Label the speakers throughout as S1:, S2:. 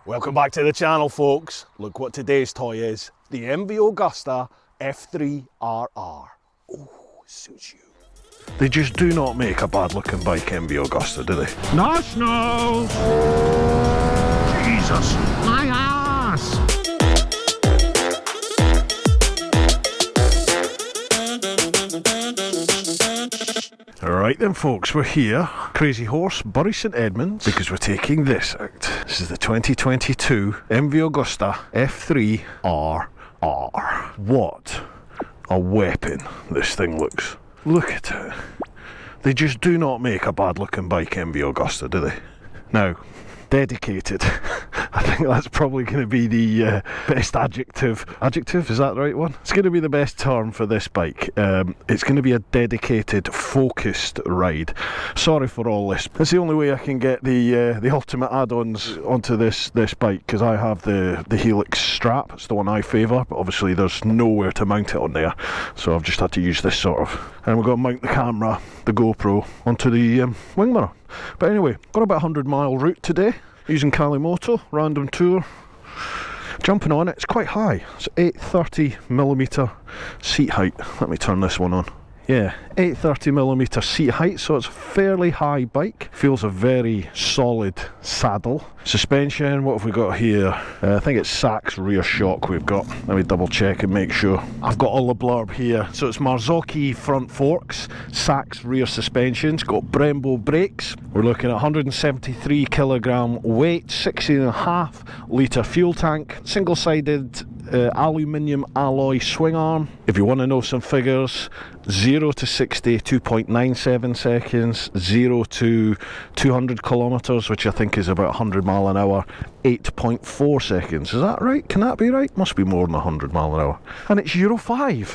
S1: Welcome back to the channel, folks. Look what today's toy is. The MV Agusta F3 RR. Oh, suits you. They just do not make a bad looking bike, MV Agusta, do they?
S2: Nationals! Jesus, my ass!
S1: Alright then folks, we're here, Crazy Horse, Bury St Edmunds, because we're taking this out. This is the 2022 MV Agusta F3 RR. What a weapon this thing looks. Look at it. They just do not make a bad looking bike, MV Agusta, do they? Now, dedicated. I think that's probably going to be the best adjective. Adjective, is that the right one? It's going to be the best term for this bike. It's going to be a dedicated, focused ride. Sorry for all this. It's the only way I can get the ultimate add-ons onto this bike, because I have the Helix strap. It's the one I favour, but obviously there's nowhere to mount it on there, so I've just had to use this sort of. And we're going to mount the camera, the GoPro, onto the wing mirror. But anyway, got about 100-mile route today, using Kalimoto, random tour. Jumping on it, it's quite high. It's 830mm seat height. Let me turn this one on. Yeah, 830mm seat height, so it's a fairly high bike. Feels a very solid saddle. Suspension, what have we got here? I think it's Sachs rear shock we've got. Let me double check and make sure. I've got all the blurb here. So it's Marzocchi front forks, Sachs rear suspensions, got Brembo brakes. We're looking at 173 kilogram weight, 16.5 litre fuel tank, single-sided aluminium alloy swing arm. If you want to know some figures, 0 to 60, 2.97 seconds, 0 to 200 kilometers, which I think is about 100 mile an hour, 8.4 seconds. Is that right? Can that be right? Must be more than 100 mile an hour. And it's Euro 5.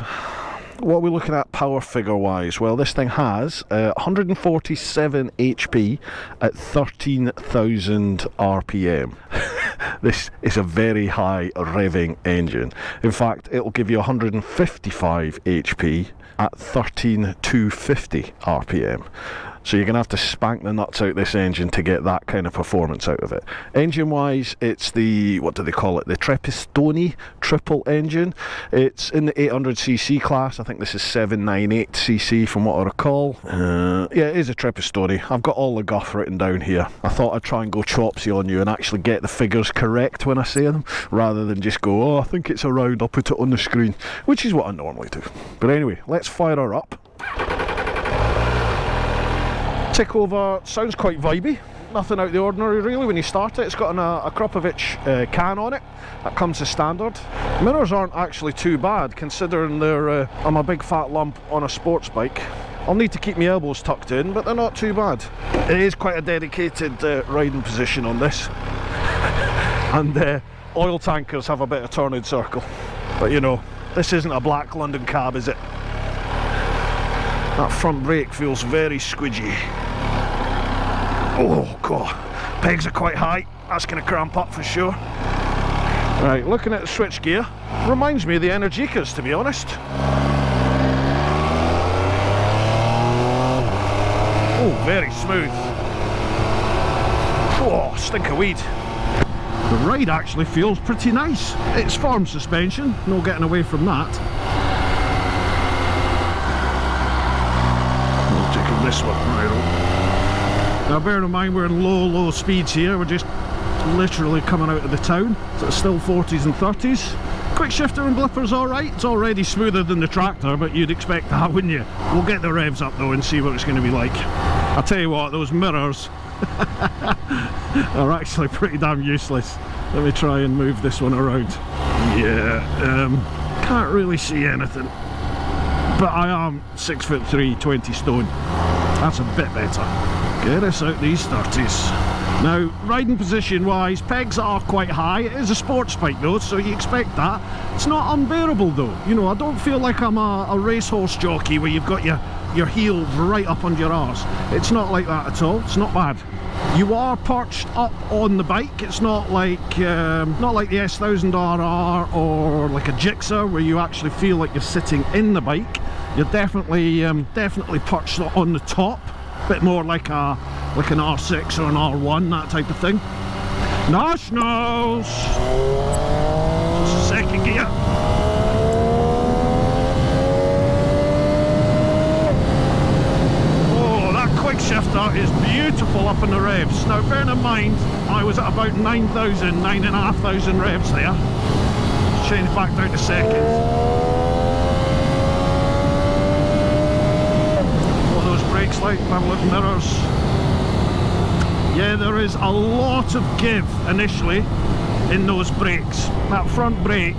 S1: What are we looking at power figure wise? Well, this thing has 147 HP at 13,000 RPM. This is a very high revving engine. In fact, it'll give you 155 HP at 13,250 RPM. So you're going to have to spank the nuts out this engine to get that kind of performance out of it. Engine wise, it's the, what do they call it, the TeapotOne triple engine. It's in the 800cc class. I think this is 798cc from what I recall. Yeah, it is a TeapotOne. I've got all the guff written down here. I thought I'd try and go chopsy on you and actually get the figures correct when I say them, rather than just go, oh, I think it's around, I'll put it on the screen, which is what I normally do. But anyway, let's fire her up. Tick over, sounds quite vibey, nothing out of the ordinary really when you start it. It's got a Krupovich can on it, that comes as standard. Mirrors aren't actually too bad considering they're, I'm a big fat lump on a sports bike. I'll need to keep my elbows tucked in, but they're not too bad. It is quite a dedicated riding position on this. And oil tankers have a bit of turning circle. But you know, this isn't a black London cab, is it? That front brake feels very squidgy. Oh god, pegs are quite high, that's going to cramp up for sure. Right, looking at the switch gear, reminds me of the Energicas, to be honest. Oh, very smooth. Oh, stink of weed. The ride actually feels pretty nice. It's firm suspension, no getting away from that. I'll take this one right on. Now bearing in mind we're in low speeds here, we're just literally coming out of the town, so it's still 40s and 30s. Quick shifter and blipper's alright, it's already smoother than the tractor, but you'd expect that, wouldn't you? We'll get the revs up though and see what it's going to be like. I'll tell you what, those mirrors are actually pretty damn useless. Let me try and move this one around. Yeah, can't really see anything. But I am 6'3", 20 stone. That's a bit better. Get us out these 30s. Now, riding position wise, pegs are quite high. It is a sports bike though, so you expect that. It's not unbearable though. You know, I don't feel like I'm a racehorse jockey where you've got your heels right up under your arse. It's not like that at all. It's not bad. You are perched up on the bike. It's not like the S1000 RR or like a Gixxer where you actually feel like you're sitting in the bike. You're definitely perched on the top. Bit more like an R6 or an R1, that type of thing.
S2: Nationals!
S1: Second gear. Oh, that quick shifter is beautiful up in the revs. Now bear in mind, I was at about 9,500 revs there. Change back down to second. What are those brakes like? Have a look, mirrors. Yeah, there is a lot of give initially in those brakes. That front brake,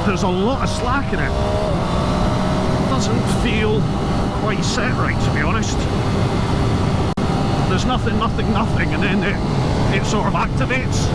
S1: there's a lot of slack in it. Doesn't feel quite set right, to be honest. There's nothing, and then it sort of activates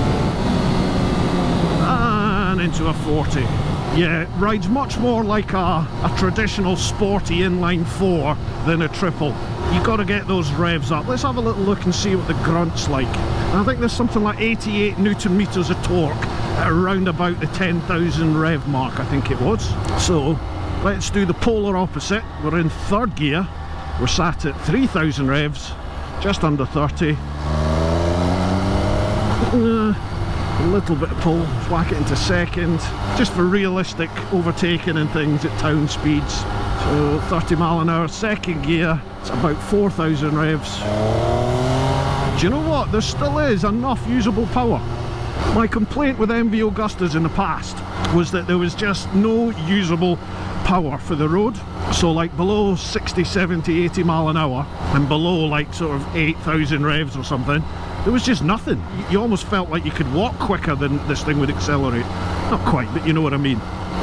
S1: and into a 40. Yeah, it rides much more like a traditional sporty inline 4 than a triple. You've got to get those revs up. Let's have a little look and see what the grunt's like. And I think there's something like 88 Newton meters of torque at around about the 10,000 rev mark, I think it was. So let's do the polar opposite. We're in third gear. We're sat at 3,000 revs, just under 30. A little bit of pull, whack it into second, just for realistic overtaking and things at town speeds. So 30 mile an hour, second gear, it's about 4,000 revs. Do you know what? There still is enough usable power. My complaint with MV Augustas in the past was that there was just no usable power for the road. So like below 60, 70, 80 mile an hour and below like sort of 8,000 revs or something, there was just nothing. You almost felt like you could walk quicker than this thing would accelerate. Not quite, but you know what I mean.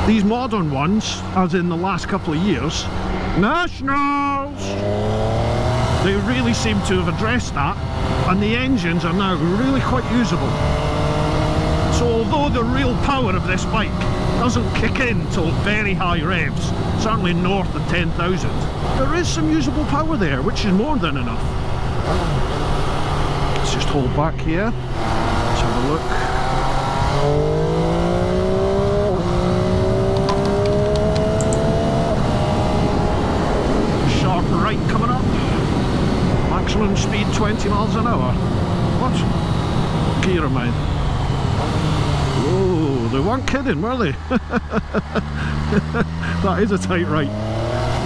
S1: These modern ones, as in the last couple of years, Nationals! They really seem to have addressed that, and the engines are now really quite usable. So although the real power of this bike doesn't kick in till very high revs, certainly north of 10,000, there is some usable power there, which is more than enough. Let's just hold back here. Let's have a look. Sharp right coming up. Maximum speed 20 miles an hour. What gear am I in? Oh, they weren't kidding, were they? That is a tight right.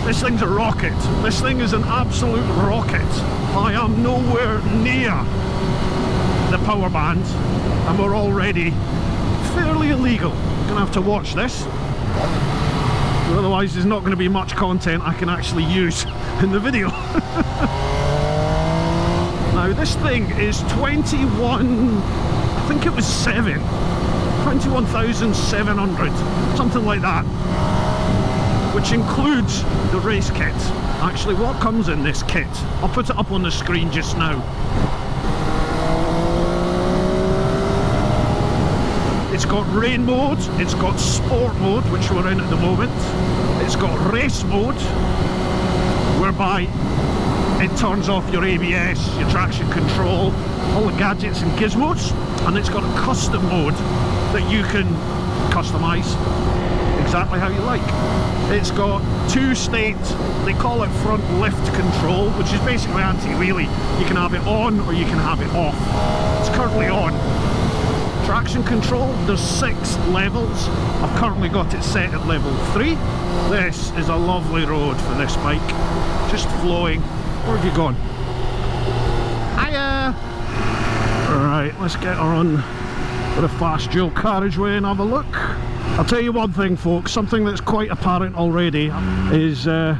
S1: This thing's a rocket. This thing is an absolute rocket. I am nowhere near the power band, and we're already fairly illegal. Gonna have to watch this. Otherwise there's not going to be much content I can actually use in the video. Now this thing is 21, I think it was 21,700, something like that, which includes the race kit. Actually, what comes in this kit? I'll put it up on the screen just now. It's got rain mode, it's got sport mode, which we're in at the moment. It's got race mode, whereby it turns off your ABS, your traction control, all the gadgets and gizmos, and it's got a custom mode that you can customize exactly how you like. It's got two-state, they call it front lift control, which is basically anti-wheelie. You can have it on or you can have it off. It's currently on. Traction control, there's 6 levels. I've currently got it set at level 3. This is a lovely road for this bike. Just flowing. Where have you gone? Hiya! Alright, let's get her on with a fast dual carriageway and have a look. I'll tell you one thing, folks, something that's quite apparent already is a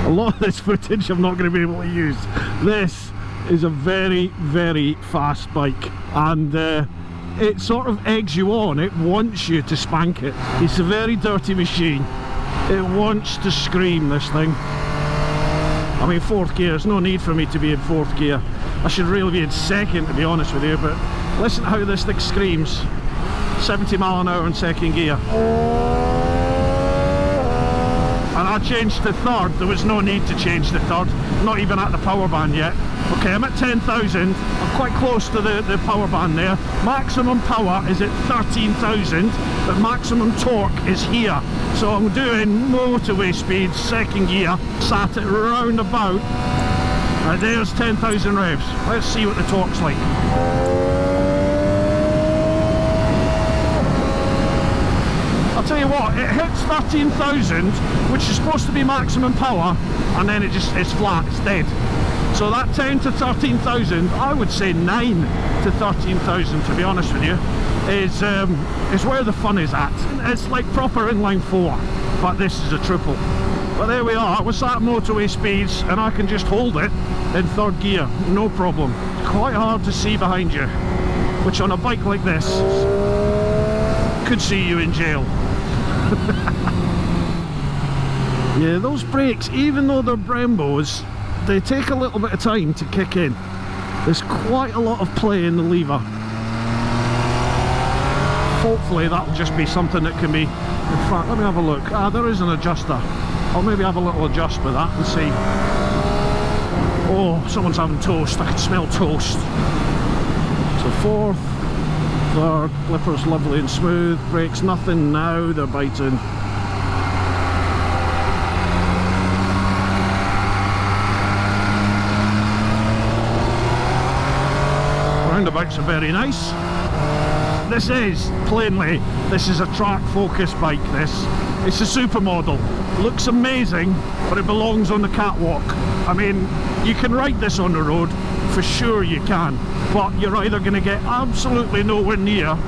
S1: lot of this footage I'm not going to be able to use. This is a very, very fast bike, and it sort of eggs you on. It wants you to spank it. It's a very dirty machine. It wants to scream, this thing. I mean, 4th gear, there's no need for me to be in 4th gear. I should really be in 2nd, to be honest with you, but listen to how this thing screams. 70 mile an hour in 2nd gear. And I changed to 3rd. There was no need to change to 3rd, not even at the power band yet. Okay, I'm at 10,000. I'm quite close to the power band there. Maximum power is at 13,000, but maximum torque is here.
S3: So I'm doing motorway speeds, second gear, sat at round about, there's 10,000 revs. Let's see what the torque's like. I'll tell you what, it hits 13,000, which is supposed to be maximum power, and then it's flat, it's dead. So that 10 to 13,000, I would say 9 to 13,000 to be honest with you, is where the fun is at. It's like proper inline 4, but this is a triple. But there we are, we're sat at motorway speeds and I can just hold it in third gear, no problem. It's quite hard to see behind you, which on a bike like this could see you in jail. Yeah, those brakes, even though they're Brembos, they take a little bit of time to kick in. There's quite a lot of play in the lever. Hopefully that'll just be something that can be... In fact, let me have a look. Ah, there is an adjuster. I'll maybe have a little adjust with that and see. Oh, someone's having toast. I can smell toast. So fourth, third, flipper's lovely and smooth. Brakes, nothing now, they're biting. Roundabouts are very nice. This is, plainly, this is a track focused bike, this. It's a supermodel. Looks amazing, but it belongs on the catwalk. I mean, you can ride this on the road, for sure you can, but you're either going to get absolutely nowhere near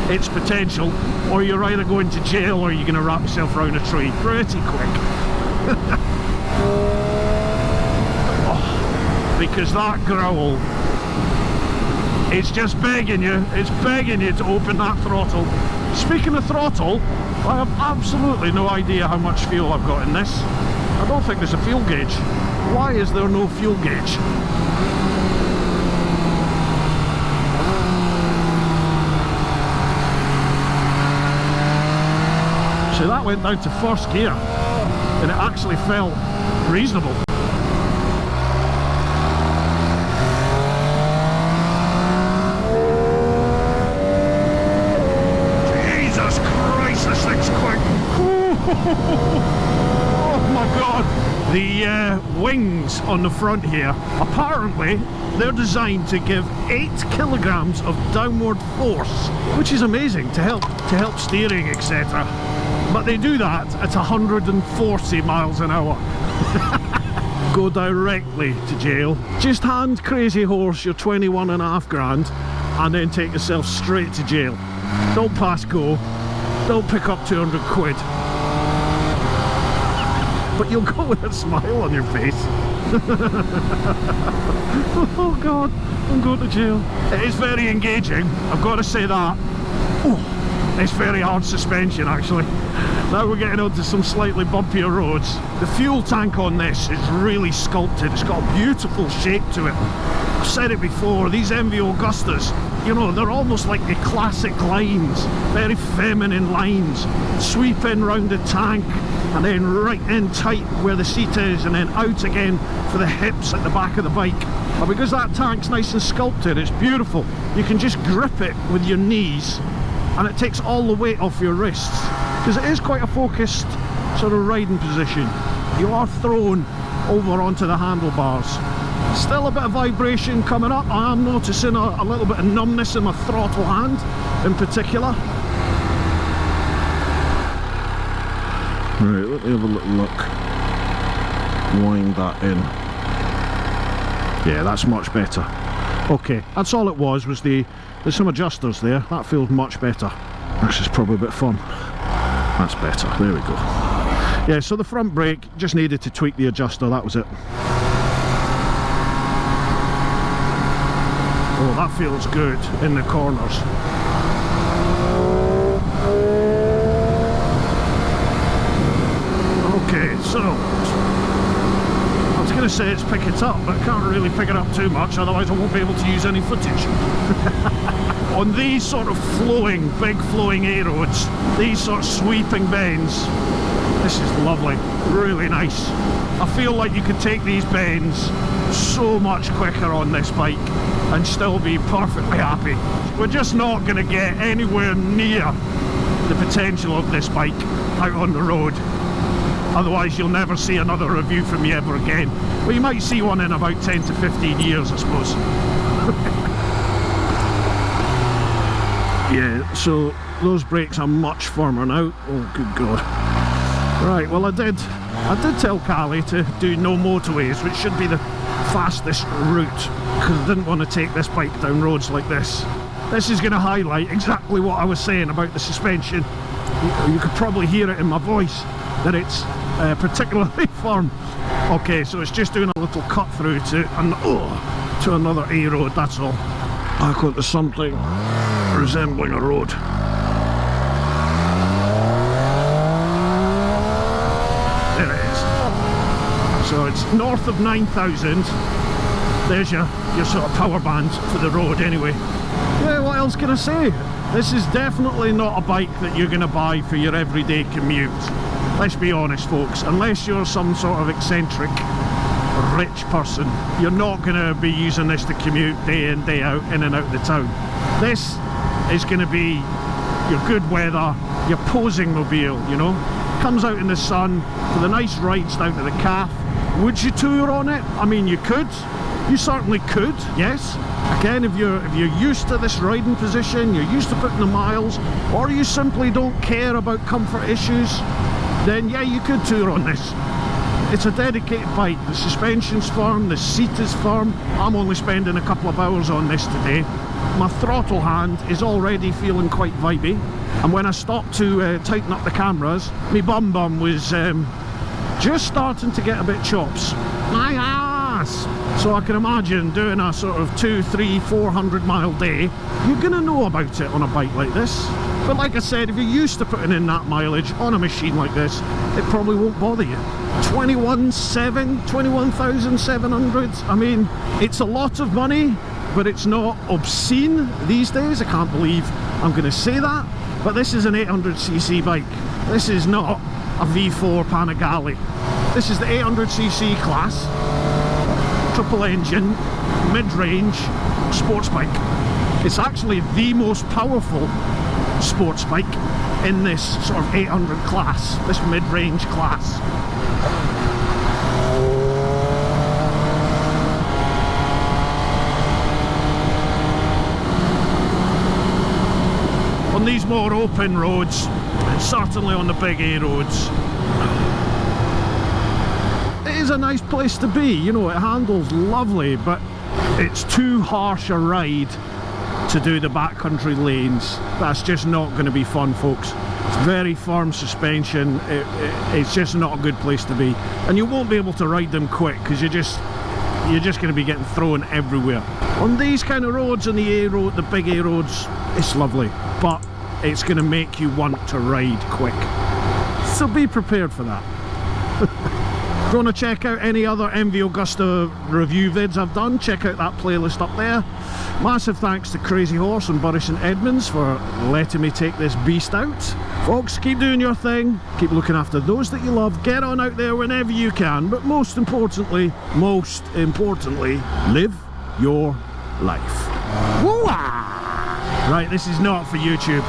S3: its potential, or you're either going to jail or you're going to wrap yourself around a tree pretty quick. Oh, because that growl, it's just begging you, to open that throttle. Speaking of throttle, I have absolutely no idea how much fuel I've got in this. I don't think there's a fuel gauge. Why is there no fuel gauge? So that went down to first gear, and it actually felt reasonable. Oh my god! The wings on the front here, apparently they're designed to give 8 kilograms of downward force, which is amazing to help steering, etc. But they do that at 140 miles an hour. Go directly to jail. Just hand Crazy Horse your 21.5 grand and then take yourself straight to jail. Don't pass go. Don't pick up 200 quid. But you'll go with a smile on your face. Oh god, I'm going to jail. It is very engaging, I've got to say that. Oh, it's very hard suspension actually. Now we're getting onto some slightly bumpier roads. The fuel tank on this is really sculpted. It's got a beautiful shape to it. I've said it before, these MV Augustas, you know, they're almost like the classic lines, very feminine lines, sweep in round the tank and then right in tight where the seat is and then out again for the hips at the back of the bike. But because that tank's nice and sculpted, it's beautiful. You can just grip it with your knees and it takes all the weight off your wrists, because it is quite a focused sort of riding position. You are thrown over onto the handlebars. Still a bit of vibration coming up. I am noticing a little bit of numbness in my throttle hand in particular. Right, let me have a little look. Wind that in. Yeah, that's much better. Okay, that's all it was there's some adjusters there. That feels much better. This is probably a bit fun. That's better, there we go. Yeah, so the front brake, just needed to tweak the adjuster, that was it. Oh, that feels good in the corners. Okay, so I was going to say it's pick it up, but I can't really pick it up too much, otherwise I won't be able to use any footage. On these sort of flowing, big flowing A roads, these sort of sweeping bends, this is lovely, really nice. I feel like you could take these bends so much quicker on this bike and still be perfectly happy. We're just not going to get anywhere near the potential of this bike. out on the road. Otherwise you'll never see another review from me ever again. But you might see one in about 10 to 15 years, I suppose. Yeah, so those brakes are much firmer now. Oh, good God. Right, well I did tell Callie to do no motorways, which should be the fastest route, because I didn't want to take this bike down roads like this. This is going to highlight exactly what I was saying about the suspension. You could probably hear it in my voice that it's particularly firm. Okay, so it's just doing a little cut through to another A road, that's all. Back onto something resembling a road. There it is. So it's north of 9,000. There's your sort of power band for the road anyway. Yeah, what else can I say? This is definitely not a bike that you're going to buy for your everyday commute. Let's be honest, folks, unless you're some sort of eccentric rich person, you're not going to be using this to commute day in, day out, in and out of the town. This is going to be your good weather, your posing mobile, you know. Comes out in the sun for the nice rides down to the calf. Would you tour on it? I mean, you could. You certainly could, yes. Again, if you're used to this riding position, you're used to putting the miles, or you simply don't care about comfort issues, then yeah, you could tour on this. It's a dedicated bike. The suspension's firm, the seat is firm. I'm only spending a couple of hours on this today. My throttle hand is already feeling quite vibey, and when I stopped to tighten up the cameras, my bum was just starting to get a bit chops. My ass! So I can imagine doing a sort of 200, 300, 400 mile day, you're gonna know about it on a bike like this. But like I said, if you're used to putting in that mileage on a machine like this, it probably won't bother you. 21,700. I mean, it's a lot of money, but it's not obscene these days. I can't believe I'm gonna say that. But this is an 800cc bike. This is not a V4 Panigale. This is the 800cc class. Triple engine, mid-range sports bike. It's actually the most powerful sports bike in this sort of 800 class, this mid-range class. On these more open roads, and certainly on the big A roads, it is a nice place to be. You know, it handles lovely, but it's too harsh a ride to do the backcountry lanes. That's just not going to be fun, folks. It's very firm suspension. It's just not a good place to be, and you won't be able to ride them quick because you're just going to be getting thrown everywhere. On these kind of roads, on the A road, the big A roads, it's lovely, but it's going to make you want to ride quick. So be prepared for that. If you want to check out any other MV Agusta review vids I've done, check out that playlist up there. Massive thanks to Crazy Horse and Boris and Edmonds for letting me take this beast out. Folks, keep doing your thing, keep looking after those that you love, get on out there whenever you can, but most importantly, live your life. Woo-ah! Right, this is not for YouTube.